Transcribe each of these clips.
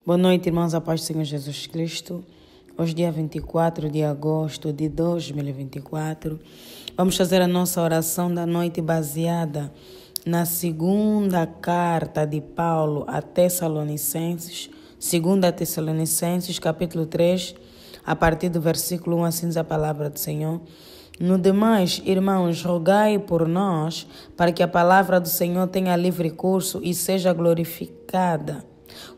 Boa noite, irmãos, a paz do Senhor Jesus Cristo. Hoje, dia 24 de agosto de 2024, vamos fazer a nossa oração da noite baseada na segunda carta de Paulo a Tessalonicenses, 2 Tessalonicenses, capítulo 3, a partir do versículo 1, assim diz a palavra do Senhor. No demais, irmãos, rogai por nós, para que a palavra do Senhor tenha livre curso e seja glorificada,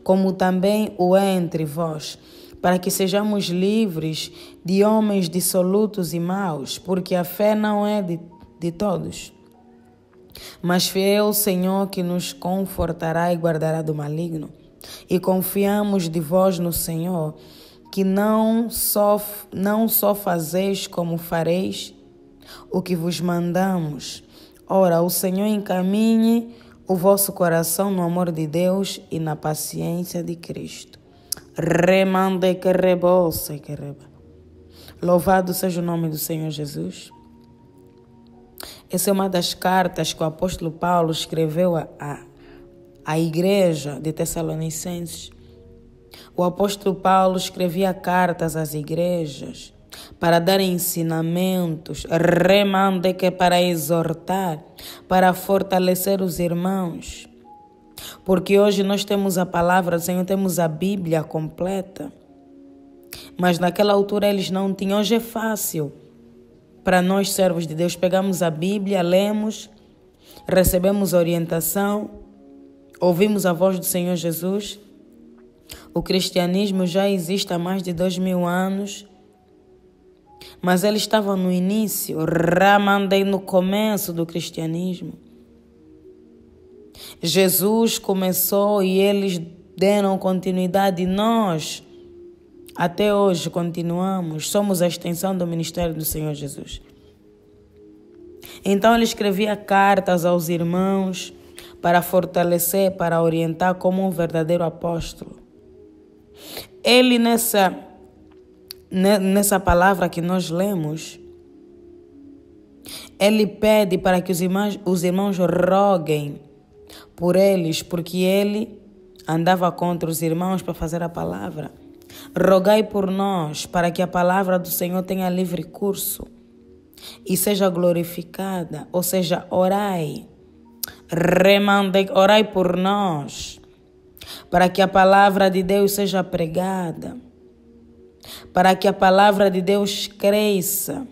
como também o é entre vós, para que sejamos livres de homens dissolutos e maus, porque a fé não é de todos. Mas fiel o Senhor que nos confortará e guardará do maligno. E confiamos de vós no Senhor, que não só fazeis como fareis o que vos mandamos. Ora, o Senhor encaminhe o vosso coração no amor de Deus e na paciência de Cristo. Remande que reboça que reba. Louvado seja o nome do Senhor Jesus. Essa é uma das cartas que o apóstolo Paulo escreveu à igreja de Tessalonicenses. O apóstolo Paulo escrevia cartas às igrejas para dar ensinamentos, remande que para exortar, para fortalecer os irmãos. Porque hoje nós temos a palavra do Senhor, temos a Bíblia completa. Mas naquela altura eles não tinham. Hoje é fácil para nós, servos de Deus, pegamos a Bíblia, lemos, recebemos orientação, ouvimos a voz do Senhor Jesus. O cristianismo já existe há mais de 2000 anos, mas ele estava no início, ramandei no começo do cristianismo. Jesus começou e eles deram continuidade e nós, até hoje, continuamos. Somos a extensão do ministério do Senhor Jesus. Então ele escrevia cartas aos irmãos para fortalecer, para orientar como um verdadeiro apóstolo. Ele nessa palavra que nós lemos, ele pede para que os irmãos roguem por eles, porque ele andava contra os irmãos para fazer a palavra. Rogai por nós, para que a palavra do Senhor tenha livre curso e seja glorificada, ou seja, orai. Orai por nós, para que a palavra de Deus seja pregada, para que a palavra de Deus cresça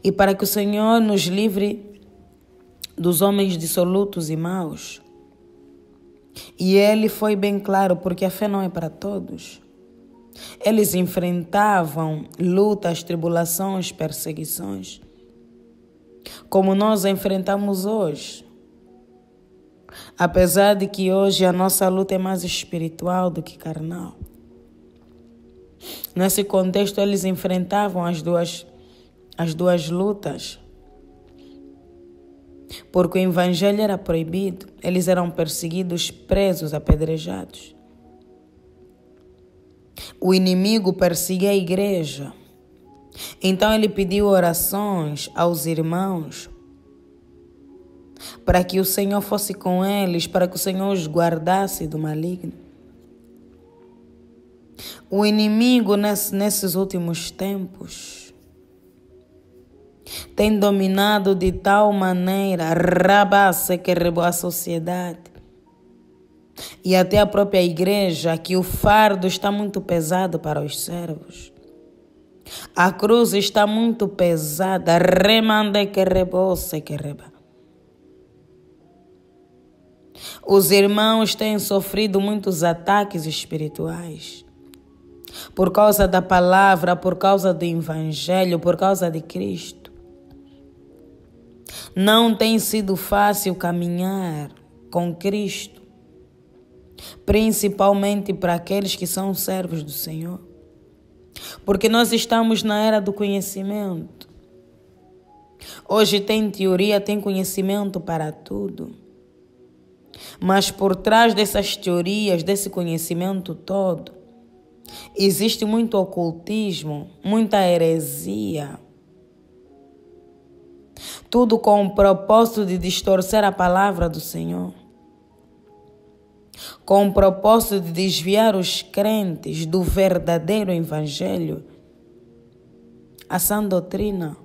e para que o Senhor nos livre dos homens dissolutos e maus. E ele foi bem claro, porque a fé não é para todos. Eles enfrentavam lutas, tribulações, perseguições, como nós enfrentamos hoje. Apesar de que hoje a nossa luta é mais espiritual do que carnal. Nesse contexto, eles enfrentavam as duas lutas. Porque o evangelho era proibido. Eles eram perseguidos, presos, apedrejados. O inimigo perseguia a igreja. Então ele pediu orações aos irmãos para que o Senhor fosse com eles, para que o Senhor os guardasse do maligno. O inimigo nesses últimos tempos tem dominado de tal maneira a sociedade e até a própria igreja, que o fardo está muito pesado para os servos. A cruz está muito pesada. Remande que reboça que reba. Os irmãos têm sofrido muitos ataques espirituais por causa da palavra, por causa do evangelho, por causa de Cristo. Não tem sido fácil caminhar com Cristo, principalmente para aqueles que são servos do Senhor, porque nós estamos na era do conhecimento. Hoje tem teoria, tem conhecimento para tudo, mas por trás dessas teorias, desse conhecimento todo, existe muito ocultismo, muita heresia. Tudo com o propósito de distorcer a palavra do Senhor. com o propósito de desviar os crentes do verdadeiro evangelho, a sã doutrina.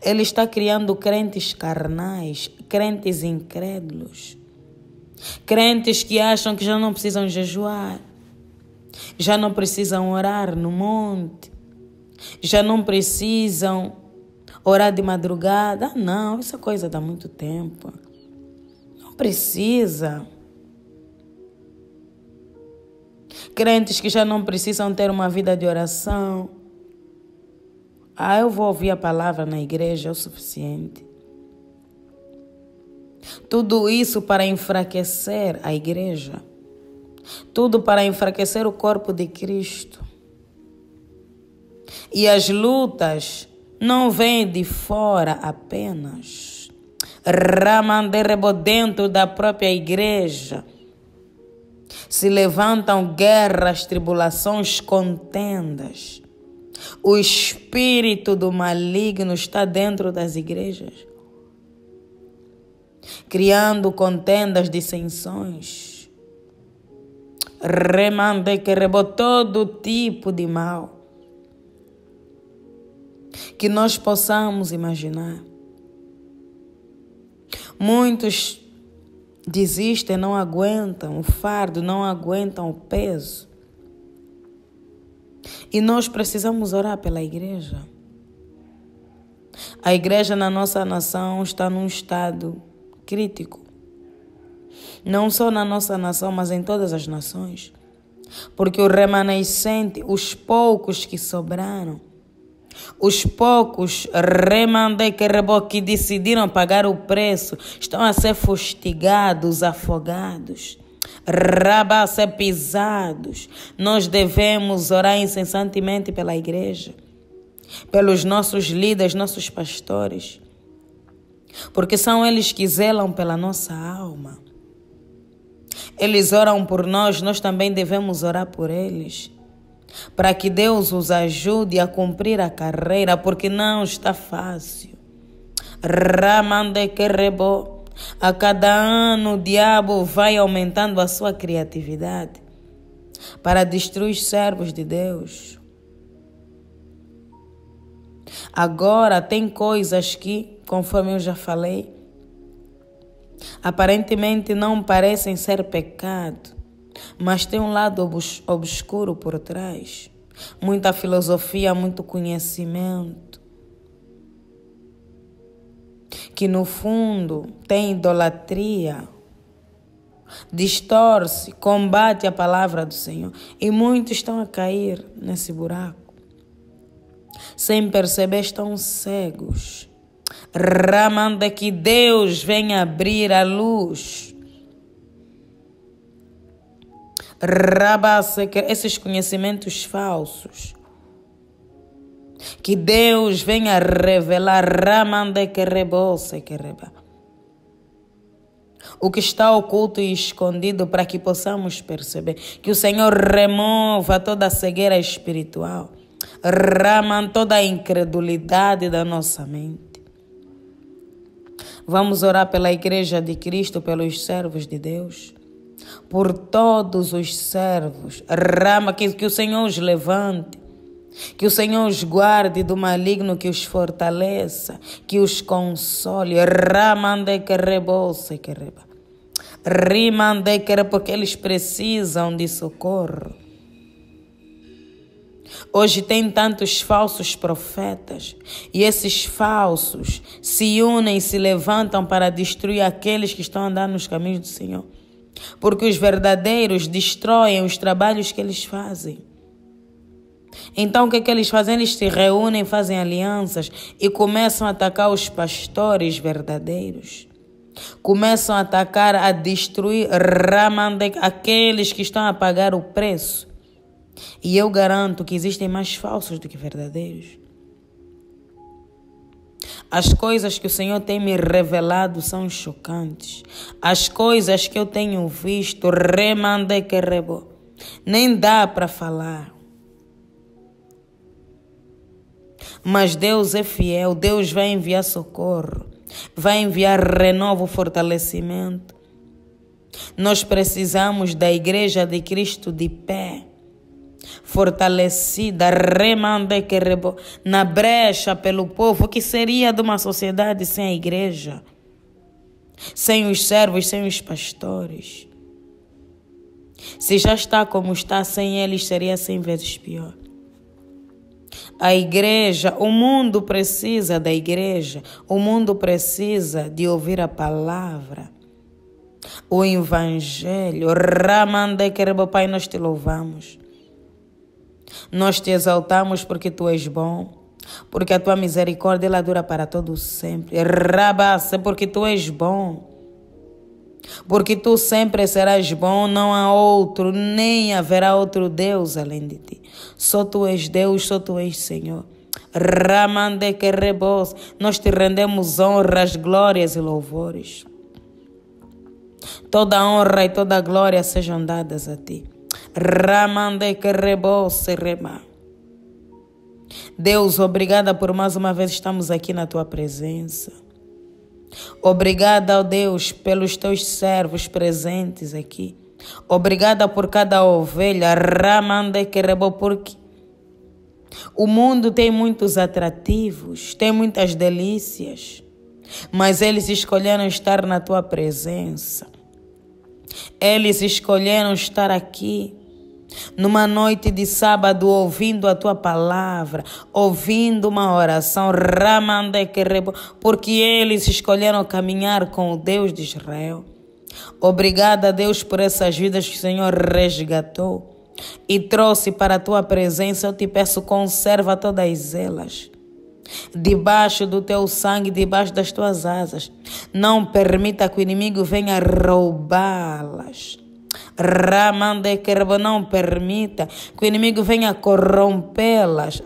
Ele está criando crentes carnais, crentes incrédulos, crentes que acham que já não precisam jejuar, já não precisam orar no monte, já não precisam orar de madrugada. Ah, não, isso é coisa dá muito tempo. Não precisa. Crentes que já não precisam ter uma vida de oração. Ah, eu vou ouvir a palavra na igreja, é o suficiente. Tudo isso para enfraquecer a igreja. Tudo para enfraquecer o corpo de Cristo. E as lutas não vêm de fora apenas. Ramanderebo, dentro da própria igreja se levantam guerras, tribulações, contendas. O espírito do maligno está dentro das igrejas, criando contendas, dissensões. Remanderebo, todo tipo de mal que nós possamos imaginar. Muitos desistem, não aguentam o fardo, não aguentam o peso. E nós precisamos orar pela igreja. A igreja na nossa nação está num estado crítico. Não só na nossa nação, mas em todas as nações. Porque o remanescente, os poucos que sobraram, os poucos que decidiram pagar o preço, estão a ser fustigados, afogados, a ser pisados. Nós devemos orar incessantemente pela igreja, pelos nossos líderes, nossos pastores, porque são eles que zelam pela nossa alma. Eles oram por nós, nós também devemos orar por eles, para que Deus os ajude a cumprir a carreira, porque não está fácil. A cada ano o diabo vai aumentando a sua criatividade para destruir os servos de Deus. Agora tem coisas que, conforme eu já falei, aparentemente não parecem ser pecado, mas tem um lado obscuro por trás. Muita filosofia, muito conhecimento, que no fundo tem idolatria, distorce, combate a palavra do Senhor. E muitos estão a cair nesse buraco. Sem perceber, estão cegos. Ramanda, que Deus venha abrir a luz. Esses conhecimentos falsos, que Deus venha revelar o que está oculto e escondido, para que possamos perceber. Que o Senhor remova toda a cegueira espiritual, toda a incredulidade da nossa mente. Vamos orar pela igreja de Cristo, pelos servos de Deus, por todos os servos. Que o Senhor os levante, que o Senhor os guarde do maligno, que os fortaleça, que os console. Porque eles precisam de socorro. Hoje tem tantos falsos profetas, e esses falsos se unem e se levantam para destruir aqueles que estão andando nos caminhos do Senhor. Porque os verdadeiros destroem os trabalhos que eles fazem. Então o que é que eles fazem? Eles se reúnem, fazem alianças e começam a atacar os pastores verdadeiros. Começam a atacar, a destruir aqueles que estão a pagar o preço. E eu garanto que existem mais falsos do que verdadeiros. As coisas que o Senhor tem me revelado são chocantes. As coisas que eu tenho visto, nem dá para falar. Mas Deus é fiel, Deus vai enviar socorro, vai enviar renovo, fortalecimento. Nós precisamos da Igreja de Cristo de pé, fortalecida, na brecha pelo povo. O que seria de uma sociedade sem a igreja? Sem os servos, sem os pastores? Se já está como está, sem eles seria 100 vezes pior. A igreja, o mundo precisa da igreja, o mundo precisa de ouvir a palavra, o evangelho. Pai, nós te louvamos. Nós te exaltamos porque tu és bom, porque a tua misericórdia ela dura para todo sempre. Porque tu és bom, porque tu sempre serás bom, não há outro, nem haverá outro Deus além de ti. Só tu és Deus, só tu és Senhor. Nós te rendemos honras, glórias e louvores. Toda honra e toda glória sejam dadas a ti. Deus, obrigada por mais uma vez estamos aqui na tua presença. Obrigada, ó Deus, pelos teus servos presentes aqui. Obrigada por cada ovelha. Porque o mundo tem muitos atrativos, tem muitas delícias, mas eles escolheram estar na tua presença. Eles escolheram estar aqui numa noite de sábado, ouvindo a tua palavra, ouvindo uma oração, porque eles escolheram caminhar com o Deus de Israel. Obrigada, Deus, por essas vidas que o Senhor resgatou e trouxe para a tua presença. Eu te peço, conserva todas elas debaixo do teu sangue, debaixo das tuas asas. Não permita que o inimigo venha roubá-las. Não permita que o inimigo venha corrompê-las.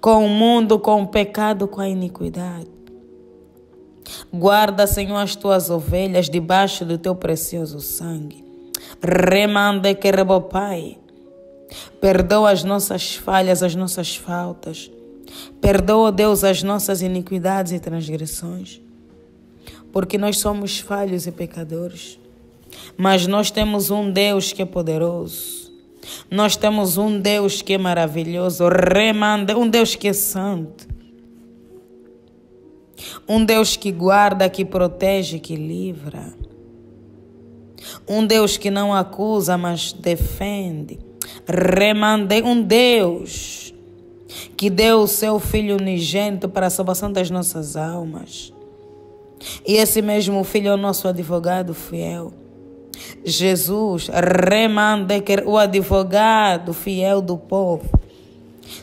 Com o mundo, com o pecado, com a iniquidade. Guarda, Senhor, as tuas ovelhas debaixo do teu precioso sangue. Pai, perdoa as nossas falhas, as nossas faltas. Perdoa, Deus, as nossas iniquidades e transgressões. Porque nós somos falhos e pecadores. Mas nós temos um Deus que é poderoso. Nós temos um Deus que é maravilhoso. Um Deus que é santo. Um Deus que guarda, que protege, que livra. Um Deus que não acusa, mas defende. Um Deus que deu o seu Filho unigênito para a salvação das nossas almas. E esse mesmo Filho é o nosso advogado fiel. Jesus, o advogado fiel do povo.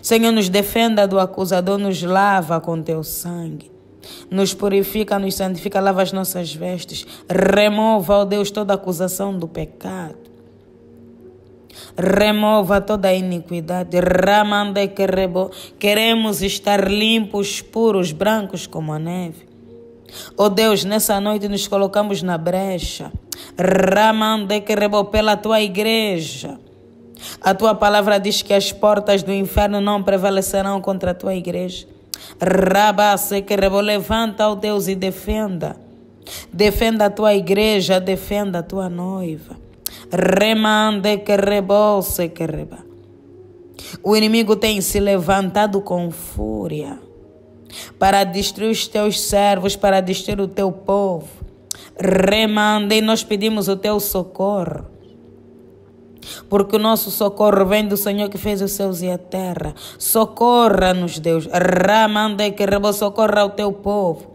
Senhor, nos defenda do acusador, nos lava com teu sangue. Nos purifica, nos santifica, lava as nossas vestes. Remova, ó Deus, toda acusação do pecado. Remova toda a iniquidade. Queremos estar limpos, puros, brancos como a neve. Ó Deus, nessa noite nos colocamos na brecha. Pela tua igreja. A tua palavra diz que as portas do inferno não prevalecerão contra a tua igreja. Levanta, ó Deus, e defenda. Defenda a tua igreja, defenda a tua noiva. O inimigo tem se levantado com fúria para destruir os teus servos, para destruir o teu povo. E nós pedimos o teu socorro. Porque o nosso socorro vem do Senhor que fez os céus e a terra. Socorra-nos, Deus. Socorra o teu povo.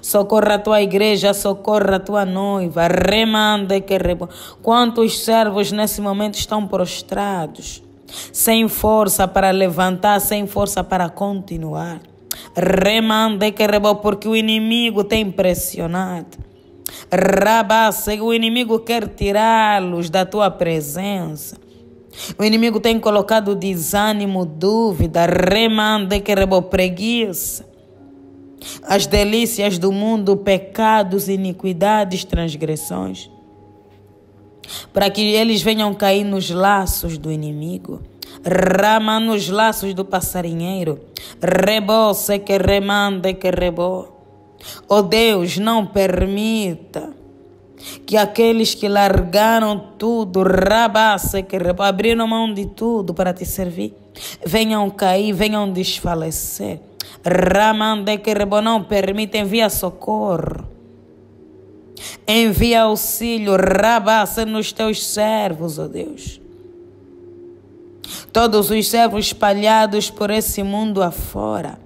Socorra a tua igreja, socorra a tua noiva. Quantos servos nesse momento estão prostrados, sem força para levantar, sem força para continuar. Porque o inimigo tem pressionado. O inimigo quer tirá-los da tua presença. O inimigo tem colocado desânimo, dúvida, preguiça. As delícias do mundo, pecados, iniquidades, transgressões. Para que eles venham cair nos laços do inimigo. Nos laços do passarinheiro. Ó Deus, não permita que aqueles que largaram tudo, abriram mão de tudo para te servir, venham cair, venham desfalecer. Não permita, envia socorro, envia auxílio, nos teus servos, ó Deus. Todos os servos espalhados por esse mundo afora,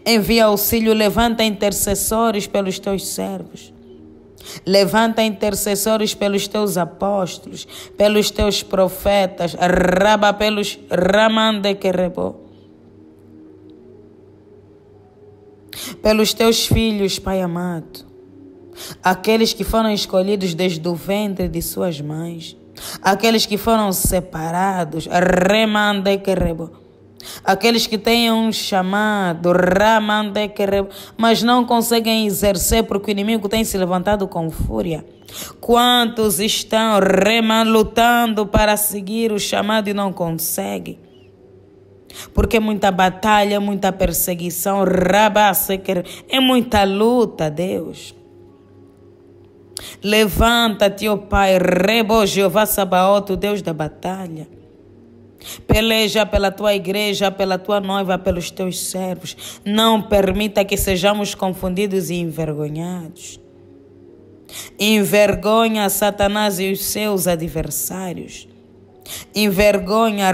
envia auxílio, levanta intercessores pelos teus servos. Levanta intercessores pelos teus apóstolos, pelos teus profetas, pelos teus filhos, Pai amado, aqueles que foram escolhidos desde o ventre de suas mães, aqueles que foram separados, aqueles que têm um chamado, mas não conseguem exercer porque o inimigo tem se levantado com fúria. Quantos estão lutando para seguir o chamado e não conseguem? Porque é muita batalha, muita perseguição, é muita luta, Deus. Levanta-te, ó Pai, Jeová Sabaote, o Deus da batalha. Peleja pela tua igreja, pela tua noiva, pelos teus servos. Não permita que sejamos confundidos e envergonhados. Envergonha Satanás e os seus adversários. Envergonha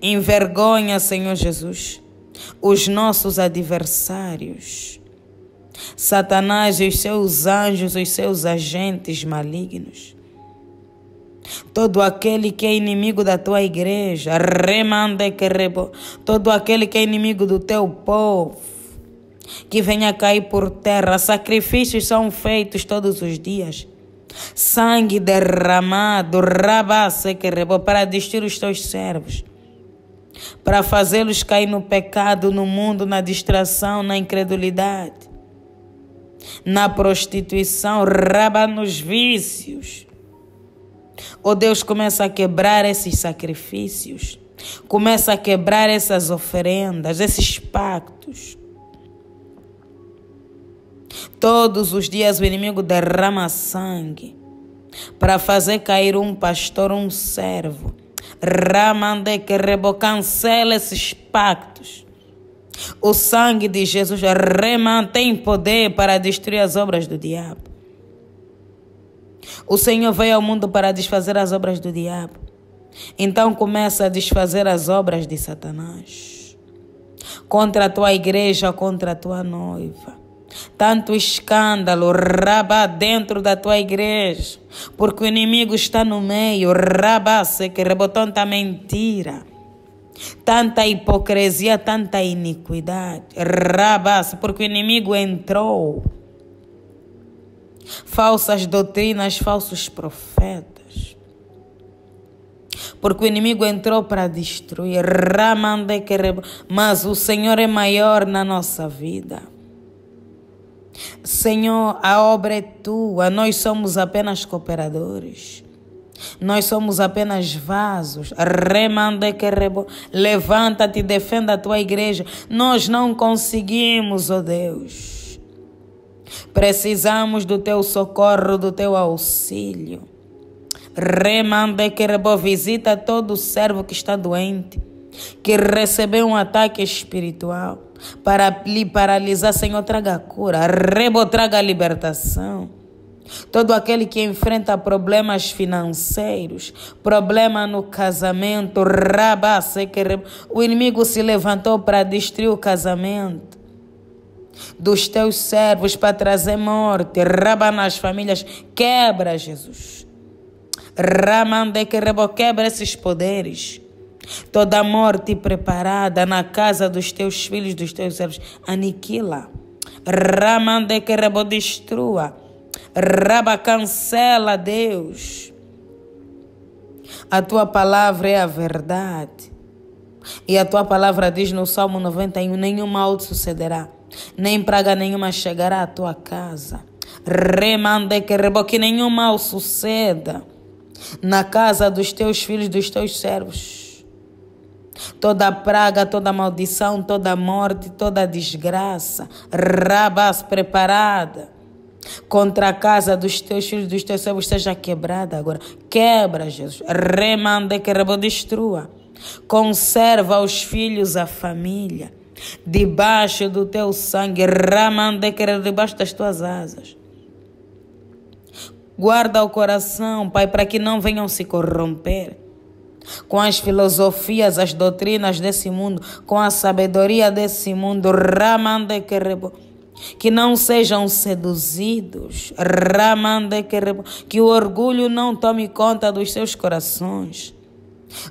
Envergonha, Senhor Jesus, os nossos adversários. Satanás e os seus anjos, os seus agentes malignos. Todo aquele que é inimigo da tua igreja, todo aquele que é inimigo do teu povo, que venha cair por terra. Sacrifícios são feitos todos os dias. Sangue derramado, para destruir os teus servos, para fazê-los cair no pecado, no mundo, na distração, na incredulidade, na prostituição, nos vícios. Oh Deus, começa a quebrar esses sacrifícios, começa a quebrar essas oferendas, esses pactos. Todos os dias o inimigo derrama sangue para fazer cair um pastor, um servo. Cancela esses pactos. O sangue de Jesus tem poder para destruir as obras do diabo. O Senhor veio ao mundo para desfazer as obras do diabo. Então começa a desfazer as obras de Satanás contra a tua igreja, contra a tua noiva. Tanto escândalo, dentro da tua igreja, porque o inimigo está no meio, tanta mentira, tanta hipocrisia, tanta iniquidade, porque o inimigo entrou, falsas doutrinas, falsos profetas, porque o inimigo entrou para destruir, mas o Senhor é maior na nossa vida. Senhor, a obra é tua, nós somos apenas cooperadores, nós somos apenas vasos. Levanta-te, defenda a tua igreja. Nós não conseguimos, ó Deus, precisamos do teu socorro, do teu auxílio. Visita todo servo que está doente, que recebeu um ataque espiritual, para lhe paralisar. Senhor, traga a cura, traga a libertação. Todo aquele que enfrenta problemas financeiros, problema no casamento, o inimigo se levantou para destruir o casamento dos teus servos, para trazer morte, nas famílias. Quebra, Jesus. Quebra esses poderes. Toda morte preparada na casa dos teus filhos, dos teus servos, aniquila. Destrua. Cancela, Deus. A tua palavra é a verdade. E a tua palavra diz no Salmo 91, nenhum mal sucederá, nem praga nenhuma chegará à tua casa. Que nenhum mal suceda. na casa dos teus filhos, dos teus servos. Toda praga, toda maldição, toda morte, toda desgraça, rabas preparada contra a casa dos teus filhos, dos teus servos, seja quebrada agora. Quebra, Jesus. Remande que destrua. Conserva os filhos, a família, debaixo do teu sangue. Ramande que debaixo das tuas asas. Guarda o coração, Pai, para que não venham se corromper com as filosofias, as doutrinas desse mundo, com a sabedoria desse mundo. Ramande que não sejam seduzidos. Ramande que o orgulho não tome conta dos seus corações,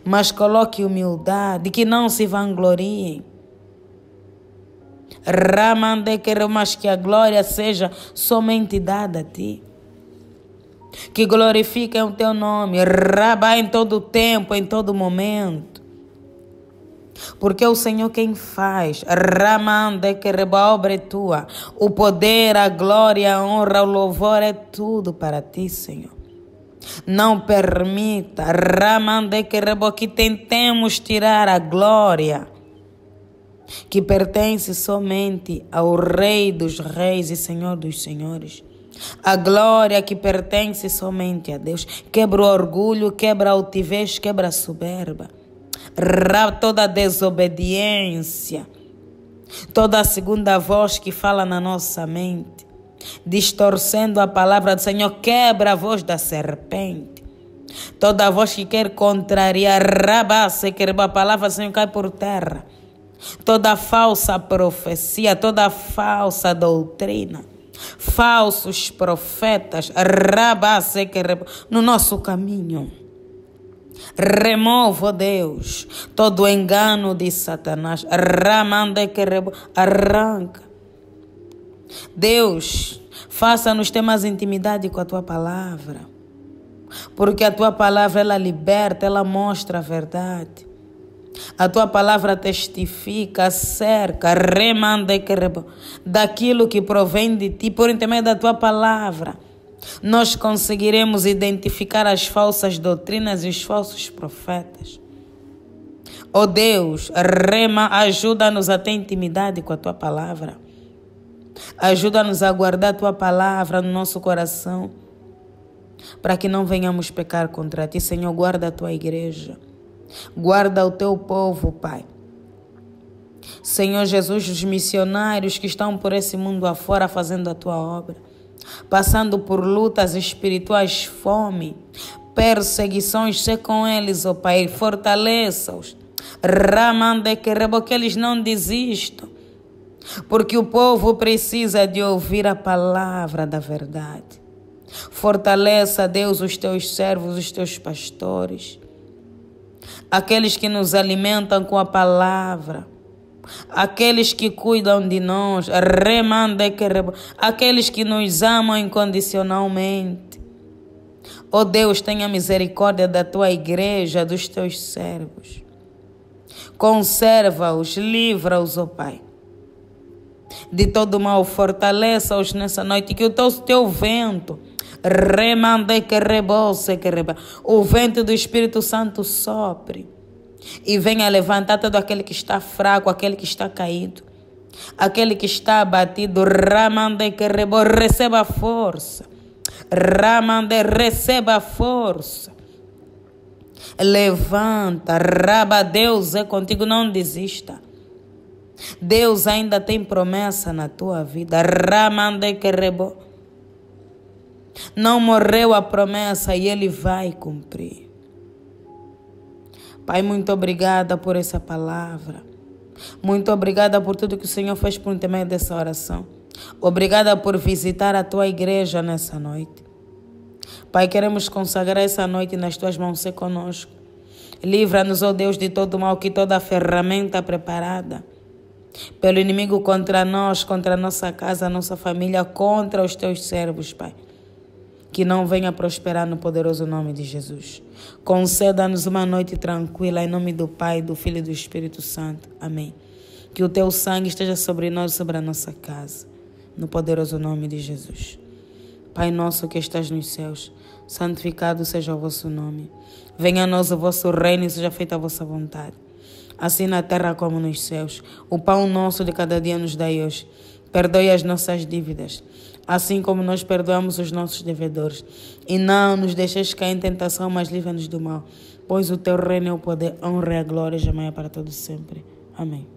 mas coloque humildade, que não se vangloriem. Ramande mas que a glória seja somente dada a ti. Que glorifiquem o teu nome, Rabá, em todo tempo, em todo momento. Porque é o Senhor quem faz. Ramande que a obra é tua. O poder, a glória, a honra, o louvor é tudo para ti, Senhor. Não permita, Ramande que tentemos tirar a glória que pertence somente ao Rei dos Reis e Senhor dos Senhores. A glória que pertence somente a Deus. Quebra o orgulho, quebra a altivez, quebra a soberba. Toda a desobediência, toda a segunda voz que fala na nossa mente, distorcendo a palavra do Senhor, quebra a voz da serpente. Toda a voz que quer contrariar, a palavra do Senhor cai por terra. Toda falsa profecia, toda falsa doutrina, falsos profetas, no nosso caminho. Remova, Deus, todo o engano de Satanás. Arranca. Deus, faça-nos ter mais intimidade com a tua palavra, porque a tua palavra, ela liberta, ela mostra a verdade. A tua palavra testifica, cerca, daquilo que provém de ti. Por intermédio da tua palavra, nós conseguiremos identificar as falsas doutrinas e os falsos profetas. Oh Deus, ajuda-nos a ter intimidade com a tua palavra. Ajuda-nos a guardar a tua palavra no nosso coração, para que não venhamos pecar contra ti. Senhor, guarda a tua igreja. Guarda o teu povo, Pai. Senhor Jesus, os missionários que estão por esse mundo afora fazendo a tua obra, passando por lutas espirituais, fome, perseguições, se com eles, ó Pai, fortaleça-os. Que eles não desistam, porque o povo precisa de ouvir a palavra da verdade. Fortaleça, Deus, os teus servos, os teus pastores, aqueles que nos alimentam com a palavra, aqueles que cuidam de nós, aqueles que nos amam incondicionalmente. Oh Deus, tenha misericórdia da tua igreja, dos teus servos. Conserva-os, livra-os, oh Pai, de todo mal. Fortaleça-os nessa noite, que o teu vento, o vento do Espírito Santo sopre e venha levantar todo aquele que está fraco, aquele que está caído, aquele que está abatido. Receba força. Receba força. Levanta. Deus é contigo, não desista. Deus ainda tem promessa na tua vida. Não morreu a promessa e Ele vai cumprir. Pai, muito obrigada por essa palavra. Muito obrigada por tudo que o Senhor fez por intermédio dessa oração. Obrigada por visitar a tua igreja nessa noite. Pai, queremos consagrar essa noite nas tuas mãos, ser conosco. Livra-nos, ó Deus, de todo mal, que toda ferramenta preparada pelo inimigo contra nós, contra a nossa casa, a nossa família, contra os teus servos, Pai, que não venha prosperar no poderoso nome de Jesus. Conceda-nos uma noite tranquila, em nome do Pai, do Filho e do Espírito Santo. Amém. Que o teu sangue esteja sobre nós, sobre a nossa casa, no poderoso nome de Jesus. Pai nosso que estás nos céus, santificado seja o vosso nome. Venha a nós o vosso reino e seja feita a vossa vontade, assim na terra como nos céus. O pão nosso de cada dia nos dai hoje. Perdoe as nossas dívidas, assim como nós perdoamos os nossos devedores. E não nos deixes cair em tentação, mas livra-nos do mal. Pois o teu reino é o poder, a honra e a glória, jamais para todos sempre. Amém.